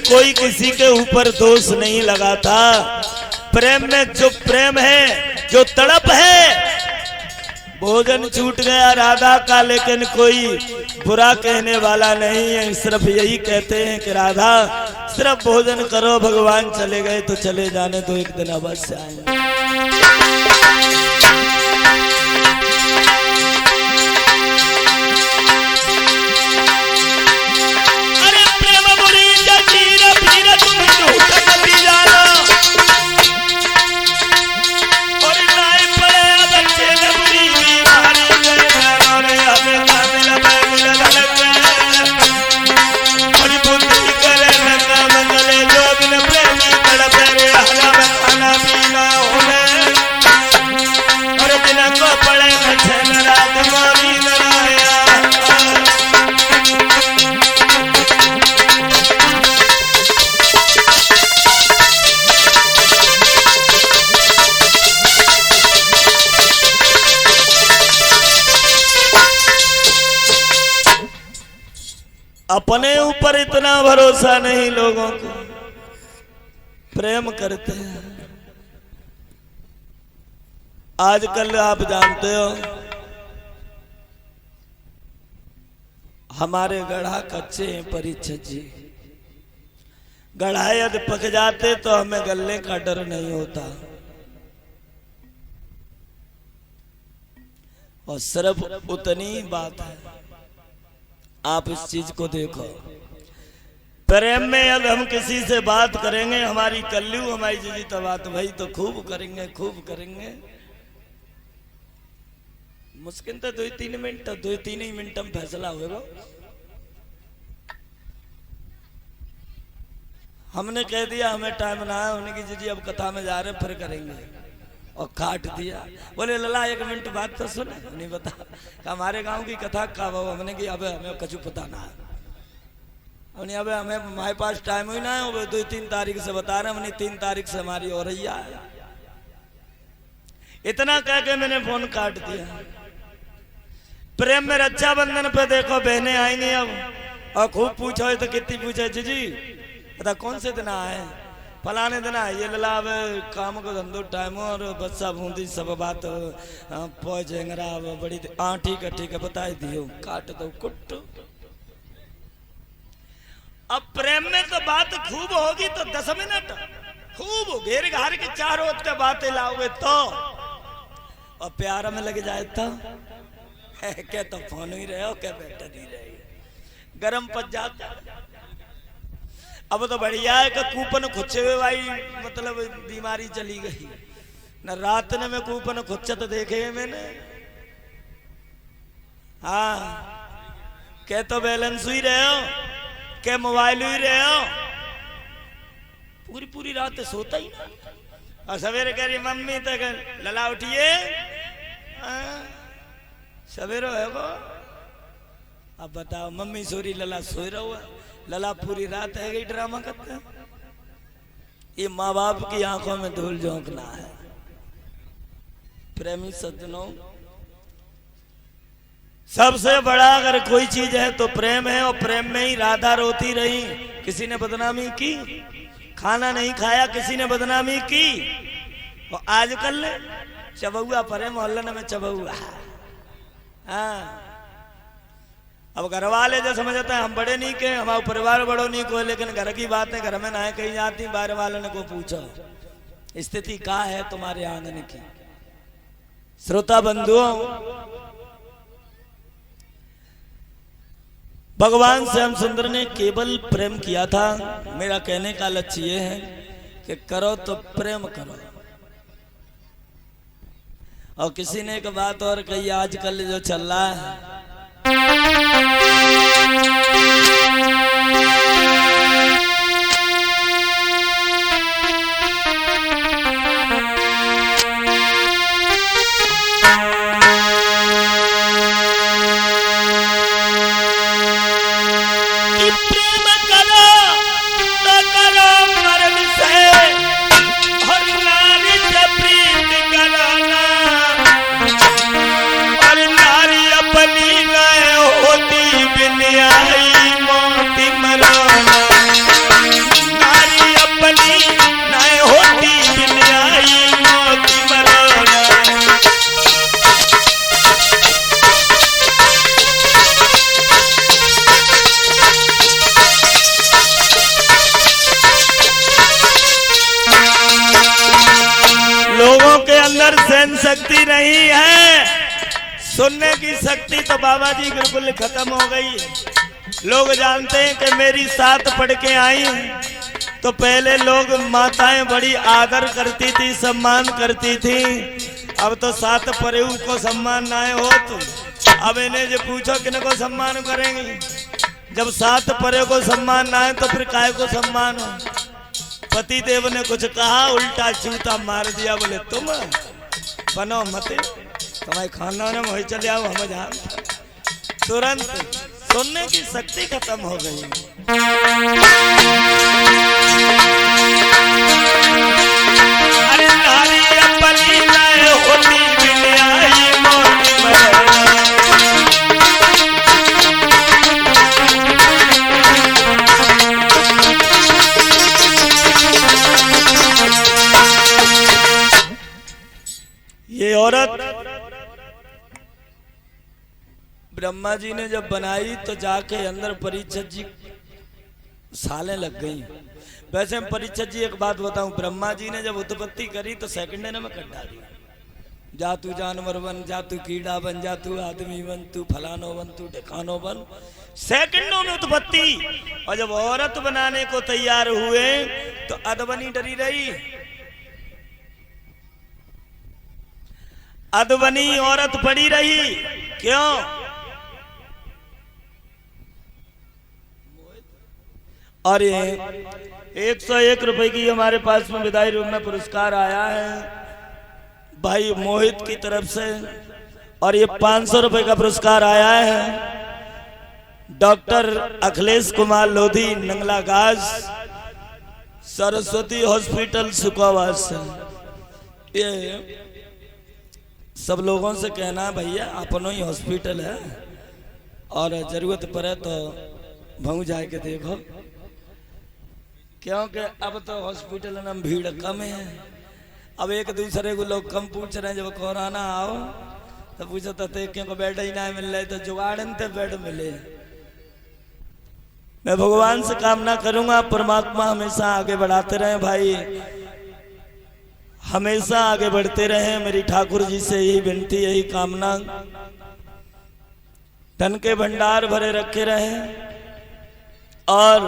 कोई किसी के ऊपर दोष नहीं लगाता। प्रेम में जो प्रेम है, जो तड़प है, भोजन छूट गया राधा का लेकिन कोई बुरा कहने वाला नहीं है। सिर्फ यही कहते हैं कि राधा सिर्फ भोजन करो, भगवान चले गए तो चले जाने तो एक दिन अवश्य आएंगे। अपने ऊपर इतना भरोसा नहीं लोगों को, प्रेम करते हैं। आजकल आप जानते हो हमारे गढ़ा कच्चे हैं परीक्षित जी। गढ़ा यदि पक जाते तो हमें गलने का डर नहीं होता। और सिर्फ उतनी बात है, आप इस चीज को देखो। प्रेम में अब हम किसी से बात करेंगे, हमारी कल्लू हमारी जीजी तो बात भाई तो खूब करेंगे, खूब करेंगे। मुश्किल तो 2-3 मिनट, 2-3 ही मिनट में फैसला होगा। हमने कह दिया हमें टाइम ना है, उन्हें की जीजी अब कथा में जा रहे फिर करेंगे, और काट दिया। बोले लला 1 मिनट बात तो सुन, नहीं बता हमारे गांव की कथा का वो। हमने कि अब हमें कछु पता ना है, अब हमें हमारे पास टाइम ही ना है। वो 2-3 तारीख से बता रहे, हमने 3 तारीख से हमारी हो रही है। इतना कह के मैंने फोन काट दिया। प्रेम में रक्षाबंधन पे देखो बहनें आएंगी अब, और खूब पूछो तो कितनी पूछे जीजी बता कौन से दिन आए, फलाने दिन आए। ये लला अब काम को धंधो टाइम हो और बच्चा बूंदी सब बात पहुंचेंगे। बड़ी हाँ ठीक है बता दियो, काट दो कुट। अब प्रेम में तो बात खूब होगी तो 10 मिनट खूब घेर घार के चारों ओर बातें लाओगे तो, और प्यार में लग जाए तो क्या तो फोन ही रहे हो, क्या बैठा नहीं रहे, गरम पच जाता। अब तो बढ़िया है कि कूपन खुचे हुए भाई, मतलब बीमारी चली गई न। रात ने में कूपन खुच्चत देखे मैंने। हाँ क्या तो बैलेंस ही रहे हो, क्या मोबाइल ही रहे हो, पूरी रात सोता ही ना। और सवेरे कह रही मम्मी तक लला उठिए, सवेरे है वो। अब बताओ मम्मी सोरी लला सोई रहो, लला पूरी रात है गई ड्रामा करते हैं। ये माँ बाप की आंखों में धूल झोंकना है। प्रेमी सज्जनों, सबसे बड़ा अगर कोई चीज है तो प्रेम है। और प्रेम में ही राधा रोती रही, किसी ने बदनामी की, खाना नहीं खाया किसी ने बदनामी की। और आजकल चबुआ परे मोहल्ले में चबुआ। हाँ अब घर वाले जो समझते हैं हम बड़े नहीं के, हमारा परिवार बड़ो नहीं को, लेकिन घर की बातें घर में ना कहीं जाती। बाहर वालों ने को पूछो स्थिति क्या है तुम्हारे आंगन की। श्रोता बंधुओं, भगवान श्याम सुंदर ने केवल प्रेम किया था। मेरा कहने का लक्ष्य ये है कि करो तो प्रेम करो। और किसी ने एक बात और कही, आजकल जो चल रहा है आई अंदर सहन शक्ति नहीं है, सुनने की शक्ति तो बाबा जी बिल्कुल खत्म हो गई है। लोग जानते हैं कि मेरी साथ पढ़ के आई तो पहले लोग माताएं बड़ी आदर करती थी, सम्मान करती थी। अब तो साथ पढ़े को सम्मान ना हो तो अब इन्हें जो पूछो किन को सम्मान करेंगे। जब साथ परे को सम्मान ना है तो फिर काय को सम्मान हो। पति देव ने कुछ कहा, उल्टा जूता मार दिया, बोले तुम बनो मत, तुम्हारे खानदान में वही चले आओ, हम जान। तुरंत सुनने की शक्ति खत्म हो गई। अरे नारी अपनी नए होती बिलियाई मोटी मरे। ये औरत ब्रह्मा जी ने जब बनाई तो जाके अंदर परीक्षित जी सालें लग गई। वैसे परीक्षित जी एक बात बताऊं, ब्रह्मा जी ने जब उत्पत्ति करी तो सेकंड में कर डाली। जा तू जानवर बन, जा तू कीड़ा बन, जा तू आदमी बन, तू फलानो बन, तू ढिकानो बन, सेकंडों में उत्पत्ति। और जब औरत बनाने को तैयार हुए तो अदबनी डरी रही। अदबनी औरत पड़ी रही, क्यों? और ये 101 रुपए की हमारे पास में विदाई रूप में पुरस्कार आया है भाई मोहित की तरफ से, और ये 500 रुपए का पुरस्कार आया है डॉक्टर अखिलेश कुमार लोधी, नंगला गाज, सरस्वती हॉस्पिटल सुखावास से। ये सब लोगों से कहना है भैया अपनो ही हॉस्पिटल है और जरूरत पड़े तो भाऊ जाए के देखो, क्योंकि अब तो हॉस्पिटल में भीड़ कम है। अब एक दूसरे को लोग कम पूछ रहे हैं। जब कोरोना आओ तो पूछो तो क्योंकि बेड ही ना मिल रहे तो जुगाड़न ते बेड मिले। मैं भगवान से कामना करूंगा परमात्मा हमेशा आगे बढ़ाते रहे भाई, हमेशा आगे बढ़ते रहे। मेरी ठाकुर जी से यही विनती, यही कामना, धन के भंडार भरे रखे रहे। और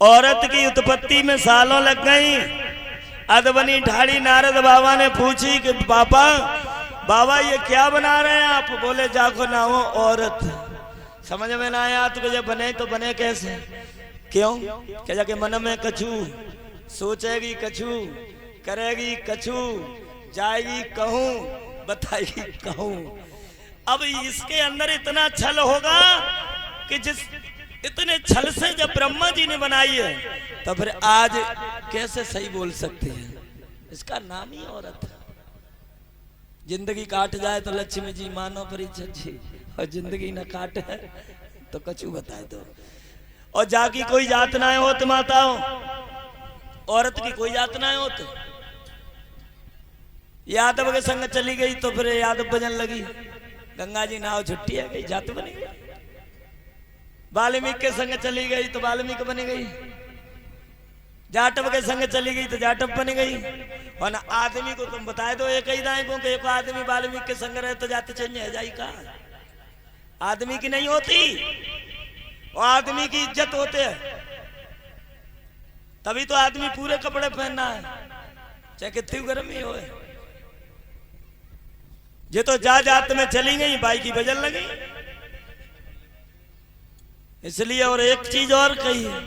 औरत की उत्पत्ति में सालों लग गई। अदबनी ढाड़ी नारद बाबा ने पूछी कि पापा बाबा ये क्या बना रहे हैं आप? बोले जाको ना हो औरत। समझ में ना आया तो जब बने तो बने कैसे? क्यों? क्या जाके मन में कछू, सोचेगी कछू, करेगी कछू, जाएगी कहूं, बताएगी कहूं। अब इसके अंदर इतना छल होगा कि जिस इतने छल से जब ब्रह्मा जी ने बनाई है तो फिर आज कैसे सही बोल सकते हैं? इसका नाम ही औरत है। जिंदगी काट जाए तो लक्ष्मी जी मानो परीक्षित जी, और जिंदगी न काटे तो कछू बताए दो। और जाकी कोई यातनाएं हो तो माताओं, औरत की कोई यातनाएं हो तो यादव के संग चली गई तो फिर यादव बजन लगी, गंगा जी नाव छुट्टी है गई, जात बनी गई। वाल्मीकि के संग चली गई तो वाल्मीकि बनी गई, जाटव के संग चली गई तो जाटव बनी गई। और ना आदमी को तुम बताए दो एक ही दाएं को, एक आदमी वाल्मीकि के संग रहे तो जाते चेंज जाई का? आदमी की नहीं होती, वो आदमी की इज्जत होते है। तभी तो आदमी पूरे कपड़े पहनना है, चाहे कितनी गर्मी हो। ये तो जात में चली गई, बाई की बजन लगी। इसलिए और एक चीज और कही है,